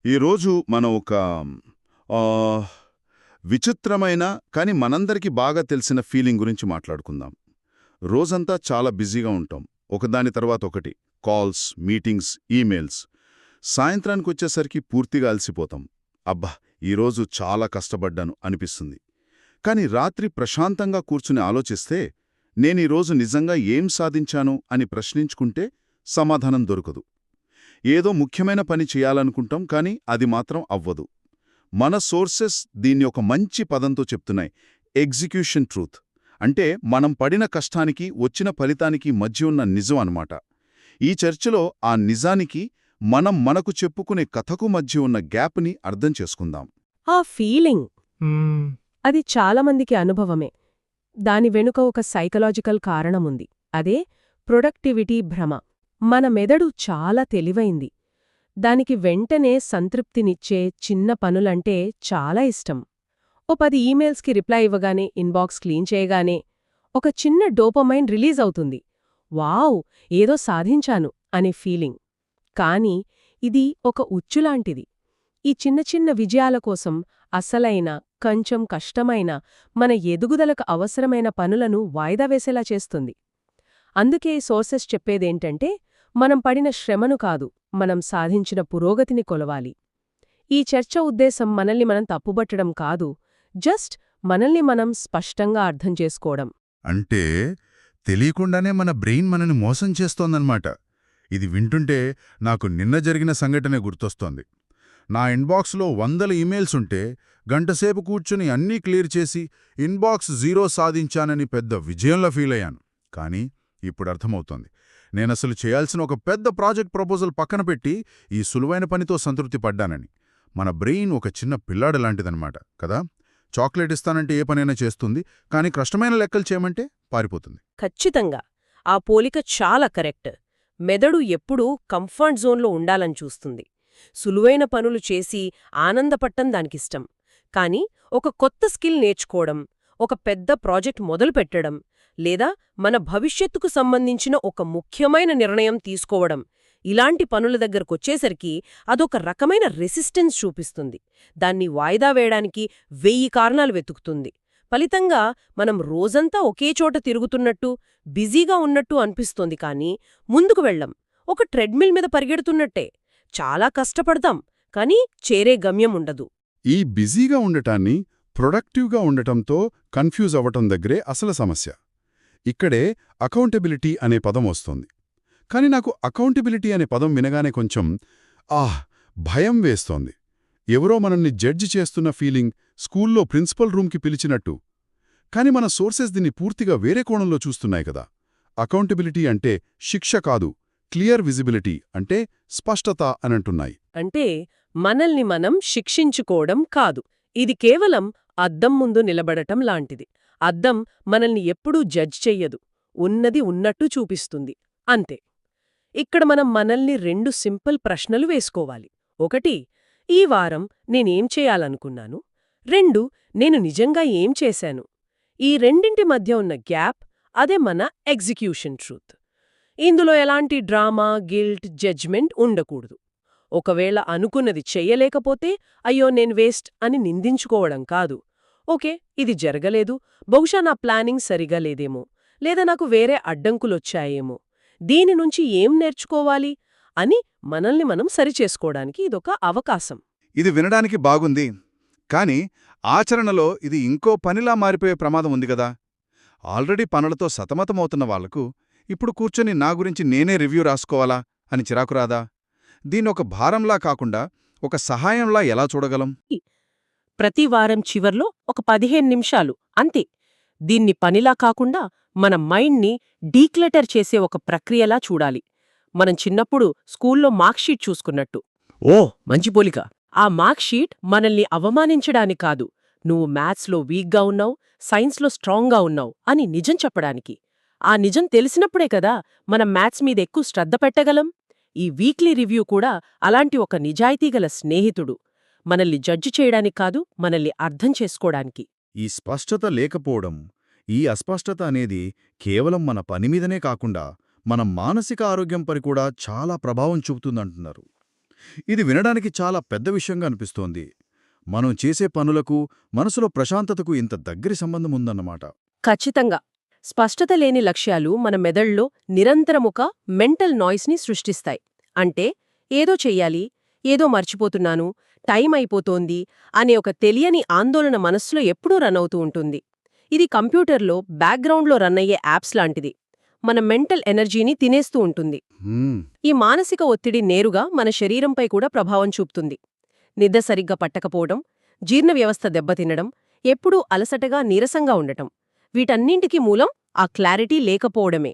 ఈరోజు మనం ఒక ఆహ్, విచిత్రమైన కానీ మనందరికీ బాగా తెలిసిన ఫీలింగ్ గురించి మాట్లాడుకుందాం. రోజంతా చాలా బిజీగా ఉంటాం. ఒకదాని తర్వాత ఒకటి. Calls, meetings, emails. సాయంత్రానికొచ్చేసరికి పూర్తిగా అలసిపోతాం. అబ్బా! ఈరోజు చాలా కష్టపడ్డాను అనిపిస్తుంది. కానీ రాత్రి ప్రశాంతంగా కూర్చుని ఆలోచిస్తే నేనీరోజు నిజంగా ఏం సాధించాను అని ప్రశ్నించుకుంటే సమాధానం దొరకదు. ఏదో ముఖ్యమైన పని చేయాలనుకుంటాం కానీ అది మాత్రం అవ్వదు. మన సోర్సెస్ దీన్ని ఒక మంచి పదంతో చెప్తున్నాయి. Execution truth. అంటే మనం పడిన కష్టానికి వచ్చిన ఫలితానికి మధ్య ఉన్న నిజం అన్నమాట. ఈ చర్చలో ఆ నిజానికి మనకు చెప్పుకునే కథకు మధ్య ఉన్న గ్యాప్ని అర్థం చేసుకుందాం. ఆ ఫీలింగ్ అది చాలామందికి అనుభవమే. దాని వెనుక ఒక సైకలాజికల్ కారణముంది. అదే ప్రొడక్టివిటీ భ్రమ. మన మెదడు చాలా తెలివైంది. దానికి వెంటనే సంతృప్తినిచ్చే చిన్న పనులంటే చాలా ఇష్టం. ఓ 10 ఈమెయిల్స్కి రిప్లై ఇవ్వగానే, ఇన్బాక్స్ క్లీన్ చేయగానే ఒక చిన్న డోపమైన్ రిలీజ్ అవుతుంది. వావ్! ఏదో సాధించాను అనే ఫీలింగ్. కానీ ఇది ఒక ఉచ్చులాంటిది. ఈ చిన్న చిన్న విజయాల కోసం అసలైన, కొంచెం కష్టమైన, మన ఎదుగుదలకు అవసరమైన పనులను వాయిదా వేసేలా చేస్తుంది. అందుకే సోర్సెస్ చెప్పేదేంటంటే, మనం పడిన శ్రమను కాదు, మనం సాధించిన పురోగతిని కొలవాలి. ఈ చర్చ ఉద్దేశం మనల్ని మనం తప్పుబట్టడం కాదు, జస్ట్ మనల్ని మనం స్పష్టంగా అర్థం చేసుకోవడం. అంటే తెలియకుండానే మన బ్రెయిన్ మనని మోసం చేస్తోందన్నమాట. ఇది వింటుంటే నాకు నిన్న జరిగిన సంఘటనే గుర్తొస్తోంది. నా ఇన్బాక్స్లో 100 ఈమెయిల్స్ ఉంటే గంటసేపు కూర్చుని అన్నీ క్లియర్ చేసి ఇన్బాక్స్ 0 సాధించానని పెద్ద విజయంలా ఫీలయ్యాను. కానీ ఇప్పుడు అర్థమవుతోంది, నేనసలు చేయాల్సిన ఒక పెద్ద ప్రాజెక్ట్ ప్రపోజల్ పక్కన పెట్టి ఈ సులువైన పనితో సంతృప్తి పడ్డానని. మన బ్రెయిన్ ఒక చిన్న పిల్లాడు లాంటిదన్నమాట కదా. చాక్లెట్ ఇస్తానంటే ఏ పనైనా చేస్తుంది, కానీ కష్టమైన లెక్కలు చేయమంటే పారిపోతుంది. ఖచ్చితంగా. ఆ పోలిక చాలా కరెక్ట్. మెదడు ఎప్పుడూ కంఫర్ట్ జోన్లో ఉండాలని చూస్తుంది. సులువైన పనులు చేసి ఆనందపట్టం దానికిష్టం. కాని ఒక కొత్త స్కిల్ నేర్చుకోవడం, ఒక పెద్ద ప్రాజెక్ట్ మొదలుపెట్టడం, లేదా మన భవిష్యత్తుకు సంబంధించిన ఒక ముఖ్యమైన నిర్ణయం తీసుకోవడం, ఇలాంటి పనుల దగ్గరకొచ్చేసరికి అదొక రకమైన రెసిస్టెన్స్ చూపిస్తుంది. దాన్ని వాయిదా వేయడానికి 1000 కారణాలు వెతుకుతుంది. ఫలితంగా మనం రోజంతా ఒకేచోట తిరుగుతున్నట్టు, బిజీగా ఉన్నట్టు అనిపిస్తోంది. కానీ ముందుకు వెళ్ళం. ఒక ట్రెడ్మిల్ మీద పరిగెడుతున్నట్టే. చాలా కష్టపడతాం, కానీ చేరే గమ్యం ఉండదు. ఈ బిజీగా ఉండటాన్ని ప్రొడక్టివ్గా ఉండటంతో కన్ఫ్యూజ్ అవ్వటం దగ్గరే అసలు సమస్య. ఇక్కడే అకౌంటబిలిటీ అనే పదం వస్తోంది. కాని నాకు అకౌంటబిలిటీ అనే పదం వినగానే కొంచెం భయం వేస్తోంది. ఎవరో మనల్ని జడ్జి చేస్తున్న ఫీలింగ్, స్కూల్లో ప్రిన్సిపల్ రూమ్కి పిలిచినట్టు. కాని మన సోర్సెస్ దీన్ని పూర్తిగా వేరే కోణంలో చూస్తున్నాయి కదా. అకౌంటబిలిటీ అంటే శిక్ష కాదు, క్లియర్ విజిబిలిటీ అంటే స్పష్టత అనంటున్నాయి. అంటే మనల్ని మనం శిక్షించుకోవడం కాదు. ఇది కేవలం అద్దం ముందు నిలబడటం లాంటిది. అద్దం మనల్ని ఎప్పుడూ జడ్జ్ చెయ్యదు, ఉన్నది ఉన్నట్టు చూపిస్తుంది. అంతే. ఇక్కడ మనం మనల్ని 2 సింపుల్ ప్రశ్నలు వేసుకోవాలి. 1, ఈ వారం నేనేం చేయాలనుకున్నాను? 2, నేను నిజంగా ఏం చేశాను? ఈ రెండింటి మధ్య ఉన్న గ్యాప్, అదే మన ఎగ్జిక్యూషన్ ట్రూత్. ఇందులో ఎలాంటి డ్రామా, గిల్ట్, జడ్జ్మెంట్ ఉండకూడదు. ఒకవేళ అనుకున్నది చెయ్యలేకపోతే అయ్యో నేను వేస్ట్ అని నిందించుకోవడం కాదు. ఓకే, ఇది జరగలేదు, బహుశా నా ప్లానింగ్ సరిగా లేదేమో, లేదా నాకు వేరే అడ్డంకులొచ్చాయేమో, దీని నుంచి ఏం నేర్చుకోవాలి అని మనల్ని మనం సరిచేసుకోవడానికి ఇదొక అవకాశం. ఇది వినడానికి బాగుంది, కాని ఆచరణలో ఇది ఇంకో పనిలా మారిపోయే ప్రమాదం ఉంది గదా. ఆల్రెడీ పనులతో సతమతమవుతున్న వాళ్లకు ఇప్పుడు కూర్చొని నా గురించి నేనే రివ్యూ రాసుకోవాలా అని చిరాకురాదా? దీన్నొక భారంలా కాకుండా ఒక సహాయంలా ఎలా చూడగలం? ప్రతి వారం చివర్లో ఒక 15 నిమిషాలు అంతే. దీన్ని పనిలా కాకుండా మన మైండ్ని డీక్లటర్ చేసే ఒక ప్రక్రియలా చూడాలి. మనం చిన్నప్పుడు స్కూల్లో మార్క్షీట్ చూసుకున్నట్టు. ఓ మంచి పోలిక. ఆ మార్క్షీట్ మనల్ని అవమానించడానికి కాదు, నువ్వు మ్యాథ్స్లో వీక్గా ఉన్నావు, సైన్స్లో స్ట్రాంగ్గా ఉన్నావు అని నిజం చెప్పడానికి. ఆ నిజం తెలిసినప్పుడే కదా మనం మ్యాథ్స్ మీద ఎక్కువ శ్రద్ధ పెట్టగలం. ఈ వీక్లీ రివ్యూ కూడా అలాంటి ఒక నిజాయితీగల స్నేహితుడు. మనల్ని జడ్జి చేయడానికి కాదు, మనల్ని అర్థం చేసుకోవడానికి. ఈ స్పష్టత లేకపోవడం, ఈ అస్పష్టత అనేది కేవలం మన పనిమీదనే కాకుండా మన మానసిక ఆరోగ్యంపై కూడా చాలా ప్రభావం చూపుతుందంటున్నారు. ఇది వినడానికి చాలా పెద్ద విషయంగా అనిపిస్తోంది. మనం చేసే పనులకు, మనసులో ప్రశాంతతకు ఇంత దగ్గరి సంబంధం ఉందన్నమాట. ఖచ్చితంగా. స్పష్టత లేని లక్ష్యాలు మన మెదళ్ళలో నిరంతరముక మెంటల్ నాయిస్ని సృష్టిస్తాయి. అంటే ఏదో చెయ్యాలి, ఏదో మర్చిపోతున్నాను, టైం అయిపోతోంది అనే ఒక తెలియని ఆందోళన మనస్సులో ఎప్పుడూ రన్ అవుతూ ఉంటుంది. ఇది కంప్యూటర్లో బ్యాక్గ్రౌండ్లో రన్ అయ్యే యాప్స్ లాంటిది. మన మెంటల్ ఎనర్జీని తినేస్తూ ఉంటుంది. ఈ మానసిక ఒత్తిడి నేరుగా మన శరీరంపై కూడా ప్రభావం చూపుతుంది. నిద్ర సరిగ్గా పట్టకపోవడం, జీర్ణ వ్యవస్థ దెబ్బతినడం, ఎప్పుడూ అలసటగా నీరసంగా ఉండటం, వీటన్నింటికీ మూలం ఆ క్లారిటీ లేకపోవడమే.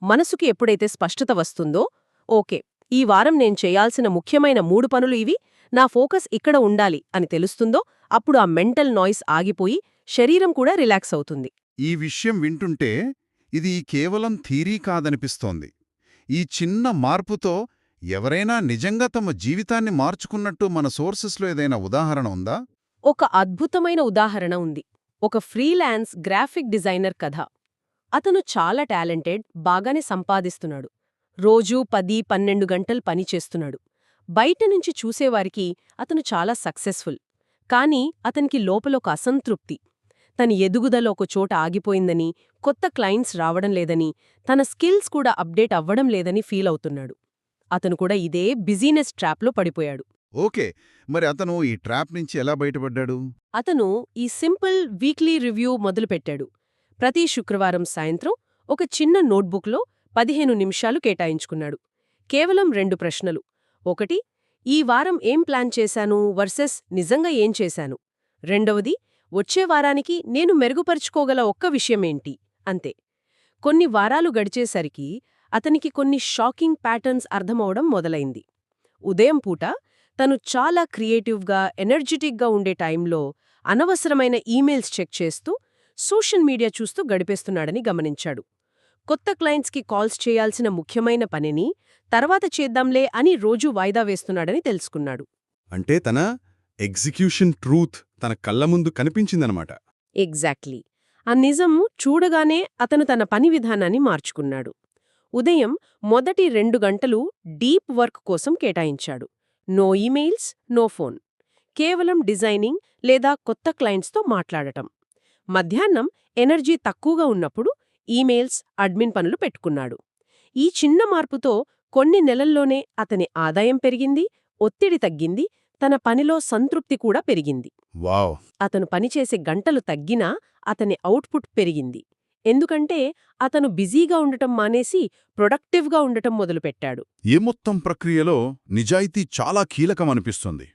మనసుకి ఎప్పుడైతే స్పష్టత వస్తుందో, ఓకే, ఈ వారం నేను చేయాల్సిన ముఖ్యమైన 3 పనులు ఇవి, నా ఫోకస్ ఇక్కడ ఉండాలి అని తెలుస్తుందో, అప్పుడు ఆ మెంటల్ నాయిస్ ఆగిపోయి శరీరం కూడా రిలాక్స్ అవుతుంది. ఈ విషయం వింటుంటే ఇది కేవలం థీరీ కాదనిపిస్తోంది. ఈ చిన్న మార్పుతో ఎవరైనా నిజంగా తమ జీవితాన్ని మార్చుకున్నట్టు మన సోర్సెస్లో ఏదైనా ఉదాహరణ ఉందా? ఒక అద్భుతమైన ఉదాహరణ ఉంది. ఒక ఫ్రీలాన్స్ గ్రాఫిక్ డిజైనర్ కథ. అతను చాలా టాలెంటెడ్, బాగానే సంపాదిస్తున్నాడు. రోజూ 10-12 గంటలు పనిచేస్తున్నాడు. బయట నుంచి చూసేవారికి అతను చాలా సక్సెస్ఫుల్. కానీ అతనికి లోపలొక అసంతృప్తి. తన ఎదుగుదల ఒక చోట ఆగిపోయిందని, కొత్త క్లయింట్స్ రావడం లేదని, తన స్కిల్స్ కూడా అప్డేట్ అవ్వడం లేదని ఫీల్ అవుతున్నాడు. అతను కూడా ఇదే బిజీనెస్ ట్రాప్లో పడిపోయాడు. ఓకే, మరి అతను ఈ ట్రాప్ నుంచి ఎలా బయటపడ్డాడు? అతను ఈ సింపుల్ వీక్లీ రివ్యూ మొదలుపెట్టాడు. ప్రతి శుక్రవారం సాయంత్రం ఒక చిన్న నోట్బుక్లో 15 నిమిషాలు కేటాయించుకున్నాడు. కేవలం 2 ప్రశ్నలు. ఒకటి, ఈ వారం ఏం ప్లాన్ చేశాను వర్సెస్ నిజంగా ఏం చేశాను. రెండవది, వచ్చే వారానికి నేను మెరుగుపరుచుకోగల ఒక్క విషయమేంటి. అంతే. కొన్ని వారాలు గడిచేసరికి అతనికి కొన్ని షాకింగ్ ప్యాటర్న్స్ అర్థమవడం మొదలైంది. ఉదయం పూట తను చాలా క్రియేటివ్గా, ఎనర్జెటిక్గా ఉండే టైంలో అనవసరమైన ఈమెయిల్స్ చెక్ చేస్తూ, సోషల్ మీడియా చూస్తూ గడిపేస్తున్నాడని గమనించాడు. కొత్త క్లయింట్స్కి కాల్స్ చేయాల్సిన ముఖ్యమైన పనిని తర్వాత చేద్దాంలే అని రోజూ వాయిదా వేస్తున్నాడని తెలుసుకున్నాడు. అంటే తన ఎగ్జిక్యూషన్ ట్రూత్ తన కళ్ళ ముందు కనిపించిందనమాట. ఎగ్జాక్ట్లీ. ఆ నిజం చూడగానే అతను తన పని విధానాన్ని మార్చుకున్నాడు. ఉదయం మొదటి 2 గంటలు డీప్ వర్క్ కోసం కేటాయించాడు. No emails, no phone. కేవలం డిజైనింగ్ లేదా కొత్త క్లయింట్స్తో మాట్లాడటం. మధ్యాహ్నం ఎనర్జీ తక్కువగా ఉన్నప్పుడు ఈమెయిల్స్, అడ్మిన్ పనులు పెట్టుకున్నాడు. ఈ చిన్న మార్పుతో కొన్ని నెలల్లోనే అతని ఆదాయం పెరిగింది, ఒత్తిడి తగ్గింది, తన పనిలో సంతృప్తి కూడా పెరిగింది. వావ్! అతను పనిచేసే గంటలు తగ్గినా అతని అవుట్పుట్ పెరిగింది. ఎందుకంటే అతను బిజీగా ఉండటం మానేసి ప్రొడక్టివ్గా ఉండటం మొదలుపెట్టాడు. ఈ మొత్తం ప్రక్రియలో నిజాయితీ చాలా కీలకమనిపిస్తుంది.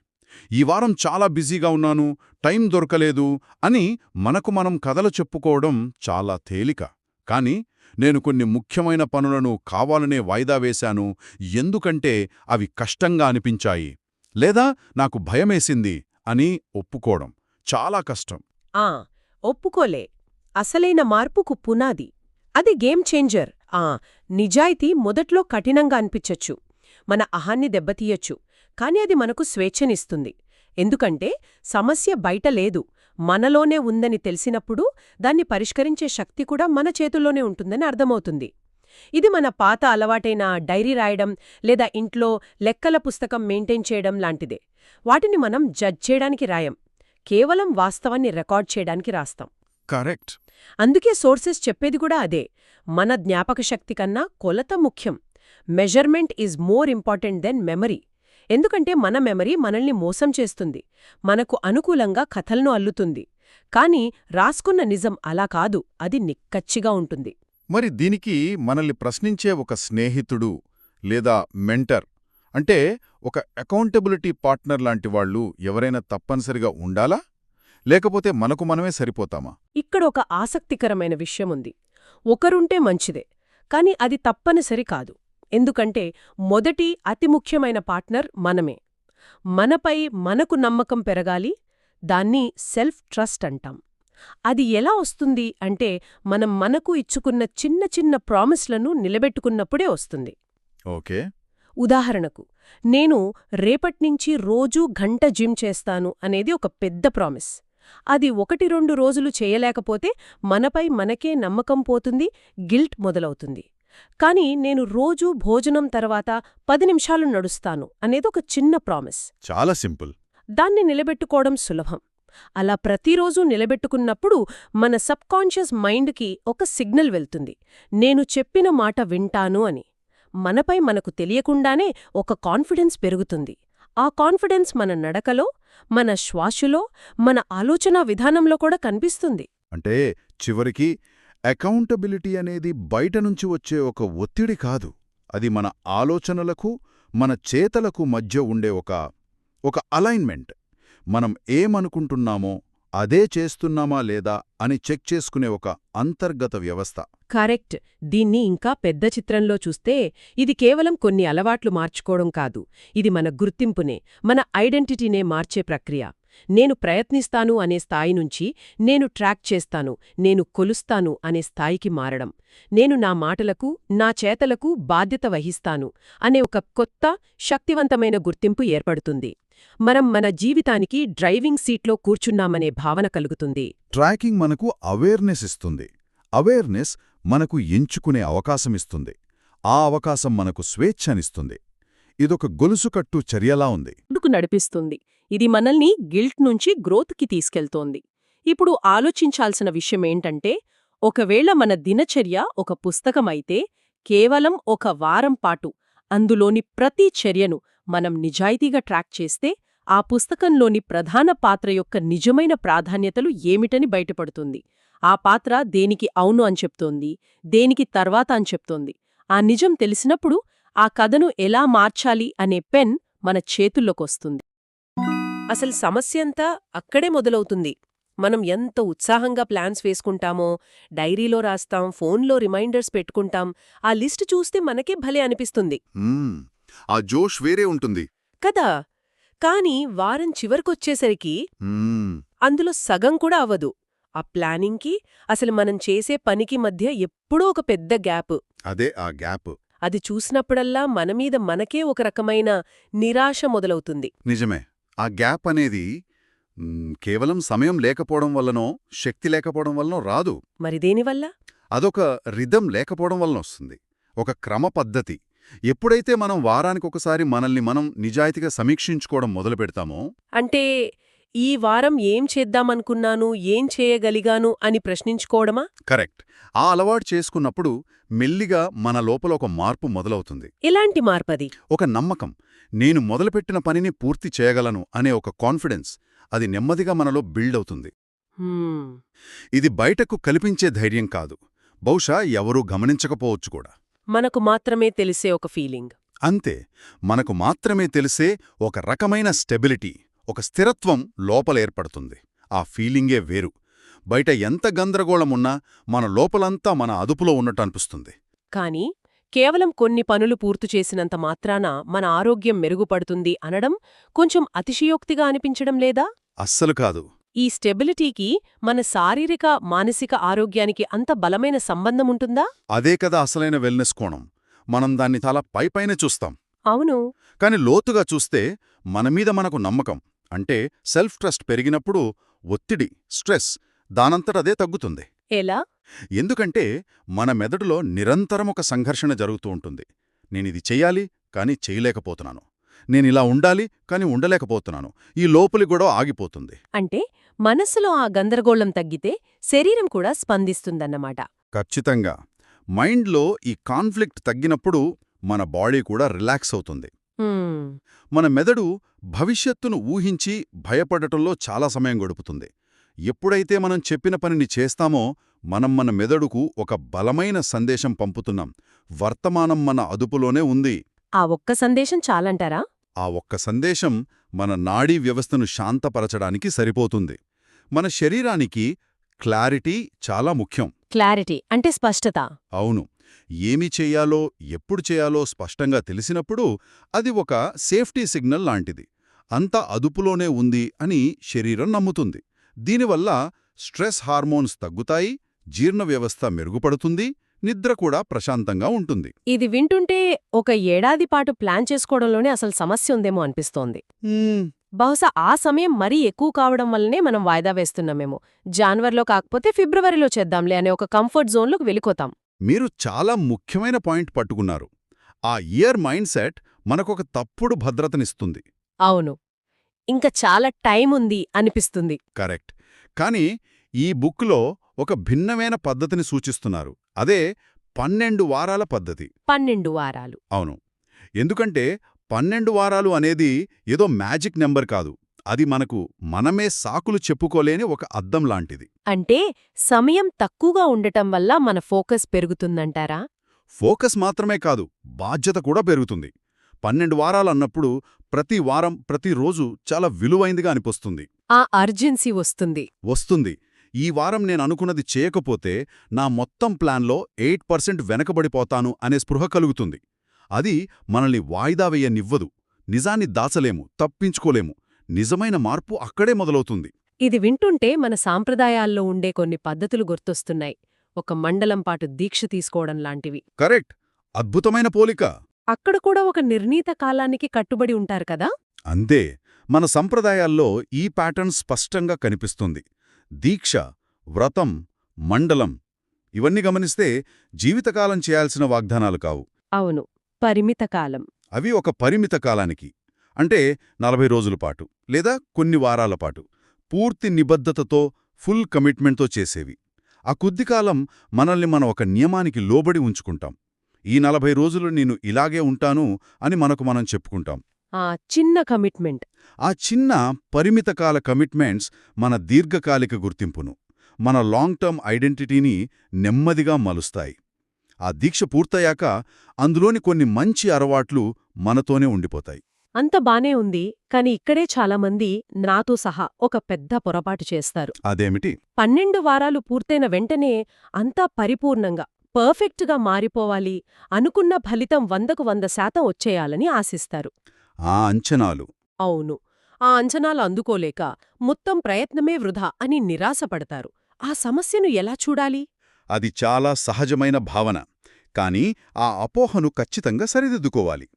ఈ వారం చాలా బిజీగా ఉన్నాను, టైం దొరకలేదు అని మనకు మనం కథలు చెప్పుకోవడం చాలా తేలిక. కానీ నేను కొన్ని ముఖ్యమైన పనులను కావాలనే వాయిదా వేశాను, ఎందుకంటే అవి కష్టంగా అనిపించాయి, లేదా నాకు భయమేసింది అని ఒప్పుకోవడం చాలా కష్టం. ఒప్పుకోలే అసలైన మార్పుకు పునాది. అది గేమ్ చేంజర్. నిజాయితీ మొదట్లో కఠినంగా అనిపించచ్చు, మన అహాన్ని దెబ్బతీయచ్చు. కాని అది మనకు స్వేచ్ఛనిస్తుంది. ఎందుకంటే సమస్య బయట లేదు, మనలోనే ఉందని తెలిసినప్పుడు దాన్ని పరిష్కరించే శక్తి కూడా మన చేతుల్లోనే ఉంటుందని అర్థమవుతుంది. ఇది మన పాత అలవాటైన డైరీ రాయడం లేదా ఇంట్లో లెక్కల పుస్తకం మెయింటైన్ చేయడం లాంటిదే. వాటిని మనం జడ్జ్ చేయడానికి రాయం, కేవలం వాస్తవాన్ని రికార్డ్ చేయడానికి రాస్తాం. కరెక్ట్. అందుకే సోర్సెస్ చెప్పేది కూడా అదే. మన జ్ఞాపకశక్తి కన్నా కొలత ముఖ్యం. Measurement is more important than memory. ఎందుకంటే మన మెమరీ మనల్ని మోసం చేస్తుంది, మనకు అనుకూలంగా కథలను అల్లుతుంది. కాని రాసుకున్న నిజం అలా కాదు, అది నిక్కచ్చిగా ఉంటుంది. మరి దీనికి మనల్ని ప్రశ్నించే ఒక స్నేహితుడు లేదా మెంటర్, అంటే ఒక అకౌంటబిలిటీ పార్ట్నర్ లాంటి వాళ్ళు ఎవరైనా తప్పనిసరిగా ఉండాలా, లేకపోతే మనకు మనమే సరిపోతామా? ఇక్కడ ఒక ఆసక్తికరమైన విషయముంది. ఒకరుంటే మంచిదే, కాని అది తప్పనిసరి కాదు. ఎందుకంటే మొదటి అతి ముఖ్యమైన పార్ట్నర్ మనమే. మనపై మనకు నమ్మకం పెరగాలి. దాన్ని సెల్ఫ్ ట్రస్ట్ అంటాం. అది ఎలా వస్తుంది అంటే మనం మనకు ఇచ్చుకున్న చిన్న చిన్న ప్రామిస్లను నిలబెట్టుకున్నప్పుడే వస్తుంది. ఓకే. ఉదాహరణకు, నేను రేపట్నించి రోజూ గంట జిమ్ చేస్తాను అనేది ఒక పెద్ద ప్రామిస్. అది 1-2 రోజులు చేయలేకపోతే మనపై మనకే నమ్మకం పోతుంది, గిల్ట్ మొదలవుతుంది. కానీ నేను రోజూ భోజనం తర్వాత 10 నిమిషాలు నడుస్తాను అనేదొక చిన్న ప్రామిస్. చాలా సింపుల్. దాన్ని నిలబెట్టుకోవడం సులభం. అలా ప్రతిరోజూ నిలబెట్టుకున్నప్పుడు మన సబ్కాన్షియస్ మైండ్కి ఒక సిగ్నల్ వెళ్తుంది, నేను చెప్పిన మాట వింటాను అని. మనపై మనకు తెలియకుండానే ఒక కాన్ఫిడెన్స్ పెరుగుతుంది. ఆ కాన్ఫిడెన్స్ మన నడకలో, మన శ్వాసలో, మన ఆలోచనా విధానంలో కూడా కనిపిస్తుంది. అంటే చివరికి అకౌంటబిలిటీ అనేది బయట నుంచి వచ్చే ఒక ఒత్తిడి కాదు. అది మన ఆలోచనలకు, మన చేతలకు మధ్య ఉండే ఒక అలైన్మెంట్. మనం ఏమనుకుంటున్నామో అదే చేస్తున్నామా లేదా అని చెక్ చేసుకునే ఒక అంతర్గత వ్యవస్థ. కరెక్ట్. దీన్ని ఇంకా పెద్ద చిత్రంలో చూస్తే ఇది కేవలం కొన్ని అలవాట్లు మార్చుకోవడం కాదు. ఇది మన గుర్తింపునే, మన ఐడెంటిటీనే మార్చే ప్రక్రియ. నేను ప్రయత్నిస్తాను అనే స్థాయి నుంచి నేను ట్రాక్ చేస్తాను, నేను కొలుస్తాను అనే స్థాయికి మారడం. నేను నా మాటలకు, నా చేతలకు బాధ్యత వహిస్తాను అనే ఒక కొత్త, శక్తివంతమైన గుర్తింపు ఏర్పడుతుంది. మనం మన జీవితానికి డ్రైవింగ్ సీట్లో కూర్చున్నామనే భావన కలుగుతుంది. ట్రాకింగ్ మనకు అవేర్నెస్ ఇస్తుంది. అవేర్నెస్ మనకు ఎంచుకునే అవకాశమిస్తుంది. ఆ అవకాశం మనకు స్వేచ్ఛనిస్తుంది. ఇదొక గొలుసుకట్టు చర్యలా ఉంది. ముందుకు నడిపిస్తుంది. ఇది మనల్ని గిల్ట్ నుంచి గ్రోత్కి తీసుకెళ్తోంది. ఇప్పుడు ఆలోచించాల్సిన విషయమేంటంటే, ఒకవేళ మన దినచర్య ఒక పుస్తకమైతే, కేవలం ఒక వారం పాటు అందులోని ప్రతి చర్యను మనం నిజాయితీగా ట్రాక్ చేస్తే, ఆ పుస్తకంలోని ప్రధాన పాత్ర యొక్క నిజమైన ప్రాధాన్యతలు ఏమిటని బయటపడుతుంది. ఆ పాత్ర దేనికి అవును అని చెప్తోంది, దేనికి తర్వాత అని చెప్తోంది. ఆ నిజం తెలిసినప్పుడు ఆ కథను ఎలా మార్చాలి అనే పెన్ మన చేతుల్లోకొస్తుంది. అసలు సమస్యంతా అక్కడే మొదలవుతుంది. మనం ఎంత ఉత్సాహంగా ప్లాన్స్ వేసుకుంటామో, డైరీలో రాస్తాం, ఫోన్లో రిమైండర్స్ పెట్టుకుంటాం. ఆ లిస్ట్ చూస్తే మనకే భలే అనిపిస్తుంది ఆ జోష్ వేరే ఉంటుంది కదా. కాని వారం చివరికొచ్చేసరికి అందులో సగం కూడా అవ్వదు. ఆ ప్లానింగ్కి, అసలు మనం చేసే పనికి మధ్య ఎప్పుడో ఒక పెద్ద గ్యాప్. అదే ఆ గ్యాప్. అది చూసినప్పుడల్లా మనమీద మనకే ఒక రకమైన నిరాశ మొదలవుతుంది. నిజమే. ఆ గ్యాప్ అనేది కేవలం సమయం లేకపోవడం వల్లనో, శక్తి లేకపోవడం వల్లనో రాదు. మరి దేనివల్ల? అదొక రిథం లేకపోవడం వలన వస్తుంది. ఒక క్రమ పద్ధతి. ఎప్పుడైతే మనం వారానికొకసారి మనల్ని మనం నిజాయితీగా సమీక్షించుకోవడం మొదలుపెడతామో, అంటే ఈ వారం ఏం చేద్దామనుకున్నాను, ఏం చేయగలిగాను అని ప్రశ్నించుకోవడమా? కరెక్ట్. ఆ అలవాటు చేసుకున్నప్పుడు మెల్లిగా మన లోపల ఒక మార్పు మొదలవుతుంది. ఎలాంటి మార్పది? ఒక నమ్మకం. నేను మొదలుపెట్టిన పనిని పూర్తి చేయగలను అనే ఒక కాన్ఫిడెన్స్. అది నెమ్మదిగా మనలో బిల్డ్ అవుతుంది. ఇది బయటకు కల్పించే ధైర్యం కాదు. బహుశా ఎవరూ గమనించకపోవచ్చు కూడా. మనకు మాత్రమే తెలిసే ఒక ఫీలింగ్. అంతే. మనకు మాత్రమే తెలిసే ఒక రకమైన స్టెబిలిటీ, ఒక స్థిరత్వం లోపల ఏర్పడుతుంది. ఆ ఫీలింగే వేరు. బయట ఎంత గందరగోళమున్నా మన లోపలంతా మన అదుపులో ఉన్నట్టు అనిపిస్తుంది. కానీ కేవలం కొన్ని పనులు పూర్తి చేసినంత మాత్రాన మన ఆరోగ్యం మెరుగుపడుతుంది అనడం కొంచెం అతిశయోక్తిగా అనిపించడం లేదా? అస్సలు కాదు. ఈ స్టెబిలిటీకి మన శారీరక, మానసిక ఆరోగ్యానికి అంత బలమైన సంబంధముంటుందా? అదే కదా అసలైన వెల్నెస్ కోణం. మనం దాన్ని చాలా పైపైన చూస్తాం. అవును. కాని లోతుగా చూస్తే మనమీద మనకు నమ్మకం, అంటే సెల్ఫ్ ట్రస్ట్ పెరిగినప్పుడు ఒత్తిడి, స్ట్రెస్ దానంతటదే తగ్గుతుంది. ఎలా? ఎందుకంటే మన మెదడులో నిరంతరం ఒక సంఘర్షణ జరుగుతూ ఉంటుంది. నేనిది చెయ్యాలి, కాని చేయలేకపోతున్నాను. నేనిలా ఉండాలి, కాని ఉండలేకపోతున్నాను. ఈ లోపలి గొడవ ఆగిపోతుంది. అంటే మనస్సులో ఆ గందరగోళం తగ్గితే శరీరం కూడా స్పందిస్తుందన్నమాట. ఖచ్చితంగా. మైండ్లో ఈ కాన్ఫ్లిక్ట్ తగ్గినప్పుడు మన బాడీ కూడా రిలాక్స్ అవుతుంది. మన మెదడు భవిష్యత్తును ఊహించి భయపడటంలో చాలా సమయం గడుపుతుంది. ఎప్పుడైతే మనం చెప్పిన పనిని చేస్తామో మనం మన మెదడుకు ఒక బలమైన సందేశం పంపుతున్నాం. వర్తమానం మన అదుపులోనే ఉంది. ఆ ఒక్క సందేశం చాలంటారా? ఆ ఒక్క సందేశం మన నాడీ వ్యవస్థను శాంతపరచడానికి సరిపోతుంది. మన శరీరానికి క్లారిటీ చాలా ముఖ్యం. క్లారిటీ అంటే స్పష్టత. అవును. ఏమి చెయ్యాలో, ఎప్పుడు చేయాలో స్పష్టంగా తెలిసినప్పుడు అది ఒక సేఫ్టీ సిగ్నల్ లాంటిది. అంతా అదుపులోనే ఉంది అని శరీరం నమ్ముతుంది. దీనివల్ల స్ట్రెస్ హార్మోన్స్ తగ్గుతాయి, జీర్ణ వ్యవస్థ మెరుగుపడుతుంది, నిద్ర కూడా ప్రశాంతంగా ఉంటుంది. ఇది వింటుంటే ఒక ఏడాది పాటు ప్లాన్ చేసుకోవడంలోనే అసలు సమస్య ఉందేమో అనిపిస్తోంది. బహుశా ఆ సమయం మరీ ఎక్కువ కావడం వల్లనే మనం వాయిదా వేస్తున్నామేమో. జాన్వరిలో కాకపోతే ఫిబ్రవరిలో చేద్దాంలే అనే ఒక కంఫర్ట్ జోన్లోకి వెళ్ళిపోతాం. మీరు చాలా ముఖ్యమైన పాయింట్ పట్టుకున్నారు. ఆ ఇయర్ మైండ్ సెట్ మనకొక తప్పుడు భద్రతనిస్తుంది. అవును. ఇంక చాలా టైం ఉంది అనిపిస్తుంది. కరెక్ట్. కానీ ఈ బుక్లో ఒక భిన్నమైన పద్ధతిని సూచిస్తున్నారు. అదే 12 వారాల పద్ధతి. 12 వారాలు. అవును. ఎందుకంటే 12 వారాలు అనేది ఏదో మ్యాజిక్ నెంబర్ కాదు. అది మనమే సాకులు చెప్పుకోలేని ఒక అద్దం లాంటిది. అంటే సమయం తక్కువగా ఉండటం వల్ల మన ఫోకస్ పెరుగుతుందంటారా? ఫోకస్ మాత్రమే కాదు, బాధ్యత కూడా పెరుగుతుంది. 12 వారాలన్నప్పుడు ప్రతి వారం, ప్రతిరోజు చాలా విలువైందిగా అనిపిస్తుంది. ఆ అర్జెన్సీ వస్తుంది. వస్తుంది. ఈ వారం నేననుకున్నది చేయకపోతే నా మొత్తం ప్లాన్లో 8% వెనకబడిపోతాను అనే స్పృహ కలుగుతుంది. అది మనల్ని వాయిదా వేయనివ్వదు. నిజాన్ని దాచలేము, తప్పించుకోలేము. నిజమైన మార్పు అక్కడే మొదలవుతుంది. ఇది వింటుంటే మన సాంప్రదాయాల్లో ఉండే కొన్ని పద్ధతులు గుర్తొస్తున్నాయి. ఒక మండలం పాటు దీక్ష తీసుకోవడం లాంటివి. కరెక్ట్. అద్భుతమైన పోలిక. అక్కడ కూడా ఒక నిర్ణీత కాలానికి కట్టుబడి ఉంటారు కదా? అంతే. మన సంప్రదాయాల్లో ఈ ప్యాటర్న్ స్పష్టంగా కనిపిస్తుంది. దీక్ష, వ్రతం, మండలం ఇవన్నీ గమనిస్తే జీవితకాలం చేయాల్సిన వాగ్దానాలు కావు. అవును, పరిమిత కాలం. అవి ఒక పరిమిత కాలానికి, అంటే 40 రోజుల పాటు లేదా కొన్ని వారాల పాటు పూర్తి నిబద్ధతతో, ఫుల్ కమిట్మెంట్తో చేసేవి. ఆ కొద్ది కాలం మనల్ని మనం ఒక నియమానికి లోబడి ఉంచుకుంటాం. ఈ 40 రోజులు నేను ఇలాగే ఉంటాను అని మనం చెప్పుకుంటాం. ఆ చిన్న కమిట్మెంట్. ఆ చిన్న పరిమితకాల కమిట్మెంట్స్ మన దీర్ఘకాలిక గుర్తింపును, మన లాంగ్ టర్మ్ ఐడెంటిటీని నెమ్మదిగా మలుస్తాయి. ఆ దీక్ష పూర్తయ్యాక అందులోని కొన్ని మంచి అలవాట్లు మనతోనే ఉండిపోతాయి. అంత బానే ఉంది, కాని ఇక్కడే చాలామంది, నాతో సహా, ఒక పెద్ద పొరపాటు చేస్తారు. అదేమిటి? 12 వారాలు పూర్తయిన వెంటనే అంతా పరిపూర్ణంగా, పర్ఫెక్ట్గా మారిపోవాలి, అనుకున్న ఫలితం 100కు 100% వచ్చేయాలని ఆశిస్తారు. ఆ అంచనాలు. అవును. ఆ అంచనాలు అందుకోలేక మొత్తం ప్రయత్నమే వృధా అని నిరాశపడతారు. ఆ సమస్యను ఎలా చూడాలి? అది చాలా సహజమైన భావన. కానీ ఆ అపోహను ఖచ్చితంగా సరిదిద్దుకోవాలి.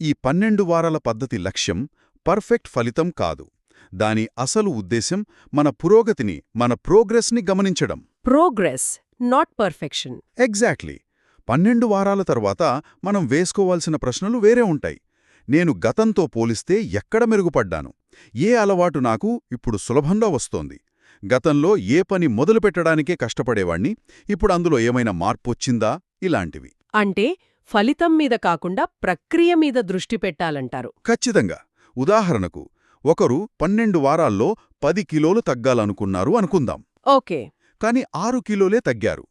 ఈ 12 వారాల పద్ధతి లక్ష్యం పర్ఫెక్ట్ ఫలితం కాదు. దాని అసలు ఉద్దేశం మన పురోగతిని, మన ప్రోగ్రెస్ని గమనించడం. Progress, not perfection. ఎగ్జాక్ట్లీ. 12 వారాల తర్వాత మనం వేసుకోవాల్సిన ప్రశ్నలు వేరే ఉంటాయి. నేను గతంతో పోలిస్తే ఎక్కడ మెరుగుపడ్డాను? ఏ అలవాటు నాకు ఇప్పుడు సులభంగా వస్తోంది? గతంలో ఏ పని మొదలుపెట్టడానికే కష్టపడేవాణ్ణి, ఇప్పుడు అందులో ఏమైనా మార్పొచ్చిందా? ఇలాంటివి. అంటే ఫలితం మీద కాకుండా ప్రక్రియ మీద దృష్టి పెట్టాలంటారు. ఖచ్చితంగా. ఉదాహరణకు, ఒకరు 12 వారాల్లో 10 కిలోలు తగ్గాలనుకున్నారు అనుకుందాం. ఓకే. కాని 6 కిలోలే తగ్గారు.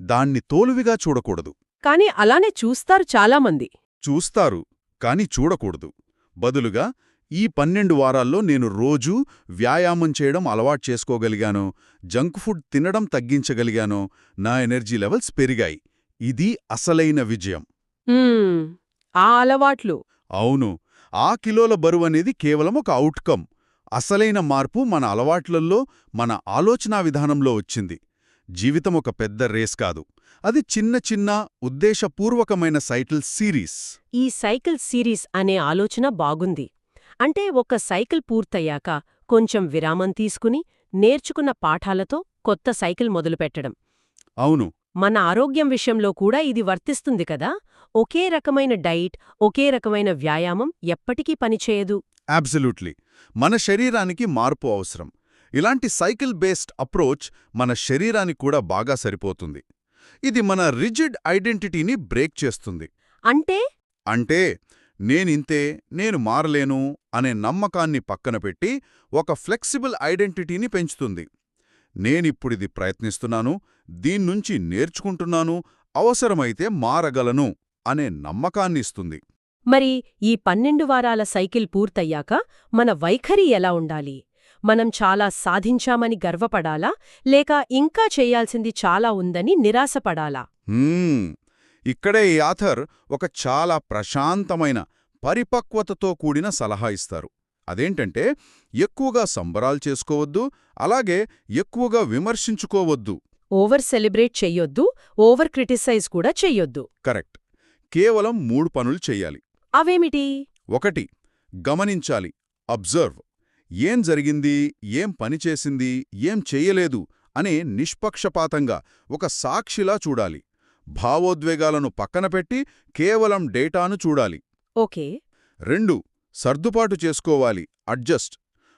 దాన్ని తోలువిగా చూడకూడదు. కాని అలానే చూస్తారు చాలామంది. చూస్తారు, కాని చూడకూడదు. బదులుగా, ఈ 12 వారాల్లో నేను రోజూ వ్యాయామం చేయడం అలవాటు చేసుకోగలిగానో, జంక్ ఫుడ్ తినడం తగ్గించగలిగానో, నా ఎనర్జీ లెవెల్స్ పెరిగాయి. ఇది అసలైన విజయం. ఆ అలవాట్లు. అవును. ఆ కిలోల బరువనేది కేవలం ఒక అవుట్కమ్. అసలైన మార్పు మన అలవాట్లల్లో, మన ఆలోచనా విధానంలో వచ్చింది. జీవితం ఒక పెద్ద రేస్ కాదు. అది చిన్న చిన్న ఉద్దేశపూర్వకమైన సైకిల్ సిరీస్. ఈ సైకిల్ సిరీస్ అనే ఆలోచన బాగుంది. అంటే ఒక సైకిల్ పూర్తయ్యాక కొంచెం విరామం తీసుకుని, నేర్చుకున్న పాఠాలతో కొత్త సైకిల్ మొదలుపెట్టడం. అవును. మన ఆరోగ్యం విషయంలో కూడా ఇది వర్తిస్తుంది కదా. ఒకే రకమైన డైట్, ఒకే రకమైన వ్యాయామం ఎప్పటికీ పనిచేయదు. అబ్సల్యూట్లీ. మన శరీరానికి మార్పు అవసరం. ఇలాంటి సైకిల్ బేస్డ్ అప్రోచ్ మన శరీరానికి కూడా బాగా సరిపోతుంది. ఇది మన రిజిడ్ ఐడెంటిటీని బ్రేక్ చేస్తుంది. అంటే నేనింతే, నేను మారలేను అనే నమ్మకాన్ని పక్కన పెట్టి ఒక ఫ్లెక్సిబుల్ ఐడెంటిటీని పెంచుతుంది. నేనిప్పుడిది ప్రయత్నిస్తున్నాను, దీన్నుంచి నేర్చుకుంటున్నాను, అవసరమైతే మారగలను అనే నమ్మకాన్నిస్తుంది. మరి ఈ 12 వారాల సైకిల్ పూర్తయ్యాక మన వైఖరి ఎలా ఉండాలి? మనం చాలా సాధించామని గర్వపడాలా, లేక ఇంకా చేయాల్సింది చాలా ఉందని నిరాశపడాలా? ఇక్కడే ఈ ఆథర్ ఒక చాలా ప్రశాంతమైన, పరిపక్వతతో కూడిన సలహా ఇస్తారు. అదేంటంటే, ఎక్కువగా సంబరాలు చేసుకోవద్దు, అలాగే ఎక్కువగా విమర్శించుకోవద్దు. ఓవర్ సెలబ్రేట్ చెయ్యొద్దు, ఓవర్ క్రిటిసైజ్ కూడా చెయ్యొద్దు. కరెక్ట్. కేవలం 3 పనులు చెయ్యాలి. అవేమిటి? 1. గమనించాలి. అబ్జర్వ్. ఏం జరిగింది, ఏం పనిచేసింది, ఏం చెయ్యలేదు అనే నిష్పక్షపాతంగా ఒక సాక్షిలా చూడాలి. భావోద్వేగాలను పక్కన పెట్టి కేవలం డేటాను చూడాలి. ఓకే. 2 సర్దుబాటు చేసుకోవాలి, అడ్జస్ట్.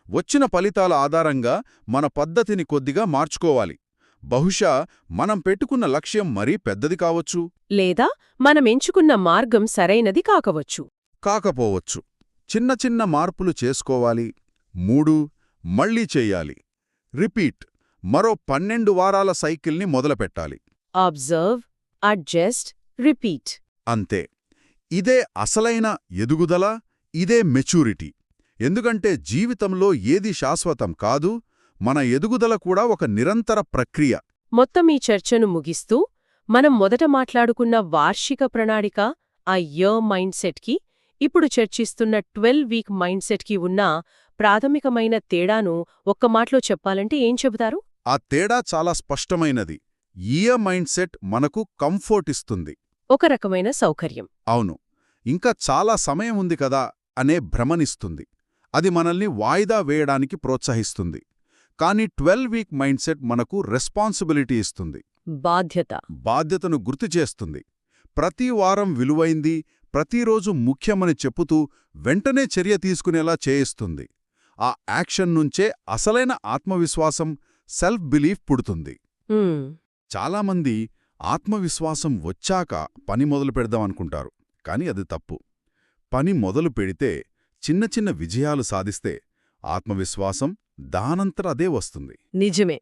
వచ్చిన ఫలితాల ఆధారంగా మన పద్ధతిని కొద్దిగా మార్చుకోవాలి. బహుశా మనం పెట్టుకున్న లక్ష్యం మరీ పెద్దది కావచ్చు, లేదా మనమెంచుకున్న మార్గం సరైనది కాకవచ్చు. కాకపోవచ్చు. చిన్న చిన్న మార్పులు చేసుకోవాలి. 3 మళ్ళీ చెయ్యాలి. రిపీట్. మరో 12 వారాల సైకిల్ని మొదలుపెట్టాలి. Observe, adjust, repeat. అంతే. ఇదే అసలైన ఎదుగుదల, ఇదే మెచ్యూరిటీ. ఎందుకంటే జీవితంలో ఏది శాశ్వతం కాదు, మన ఎదుగుదల కూడా ఒక నిరంతర ప్రక్రియ. మొత్తం ఈ చర్చను ముగిస్తూ మనం మొదట మాట్లాడుకున్న వార్షిక ప్రణాళిక, ఆ ఇయర్ మైండ్ సెట్కి, ఇప్పుడు చర్చిస్తున్న 12 వీక్ మైండ్ సెట్కి ఉన్న ప్రాథమికమైన తేడాను ఒక్క మాటలో చెప్పాలంటే ఏం చెబుతారు? ఆ తేడా చాలా స్పష్టమైనది. ఇయర్ మైండ్ సెట్ మనకు కంఫర్ట్ ఇస్తుంది. ఒక రకమైన సౌకర్యం. అవును, ఇంకా చాలా సమయం ఉంది కదా అనే భ్రమనిస్తుంది. అది మనల్ని వాయిదా వేయడానికి ప్రోత్సహిస్తుంది. కానీ 12 వీక్ మైండ్ సెట్ మనకు రెస్పాన్సిబిలిటీ ఇస్తుంది. బాధ్యతను గుర్తు చేస్తుంది. ప్రతి వారం విలువైంది, ప్రతిరోజు ముఖ్యమని చెప్పుతూ వెంటనే చర్య తీసుకునేలా చేయిస్తుంది. ఆ యాక్షన్ నుంచే అసలైన ఆత్మవిశ్వాసం, సెల్ఫ్ బిలీఫ్ పుడుతుంది. చాలామంది ఆత్మవిశ్వాసం వచ్చాక పని మొదలు పెడదామనుకుంటారు. కాని అది తప్పు. పని మొదలు పెడితే, చిన్న చిన్న విజయాలు సాధిస్తే ఆత్మవిశ్వాసం దానంతట అదే వస్తుంది. నిజమే.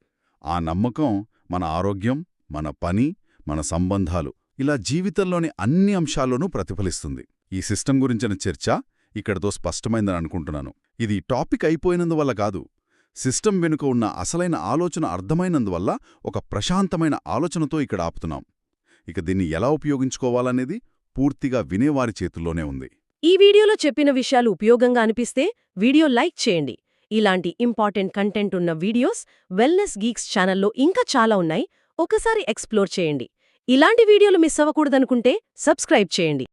ఆ నమ్మకం మన ఆరోగ్యం, మన పని, మన సంబంధాలు, ఇలా జీవితంలోని అన్ని అంశాల్లోనూ ప్రతిఫలిస్తుంది. ఈ సిస్టమ్ గురించిన చర్చ ఇక్కడతో స్పష్టమైందని అనుకుంటున్నాను. ఇది టాపిక్ అయిపోయినందువల్ల కాదు, సిస్టమ్ వెనుక ఉన్న అసలైన ఆలోచన అర్థమైనందువల్ల ఒక ప్రశాంతమైన ఆలోచనతో ఇక్కడ ఆపుతున్నాం. ఇక దీన్ని ఎలా ఉపయోగించుకోవాలనేది పూర్తిగా వినేవారి చేతుల్లోనే ఉంది. ఈ వీడియోలో చెప్పిన విషయాలు ఉపయోగంగా అనిపిస్తే వీడియో లైక్ చేయండి. ఇలాంటి ఇంపార్టెంట్ కంటెంట్ ఉన్న వీడియోస్ వెల్నెస్ గీక్స్ ఛానల్లో ఇంకా చాలా ఉన్నాయి, ఒకసారి ఎక్స్ప్లోర్ చేయండి. ఇలాంటి వీడియోలు మిస్ అవ్వకూడదనుకుంటే సబ్స్క్రైబ్ చేయండి.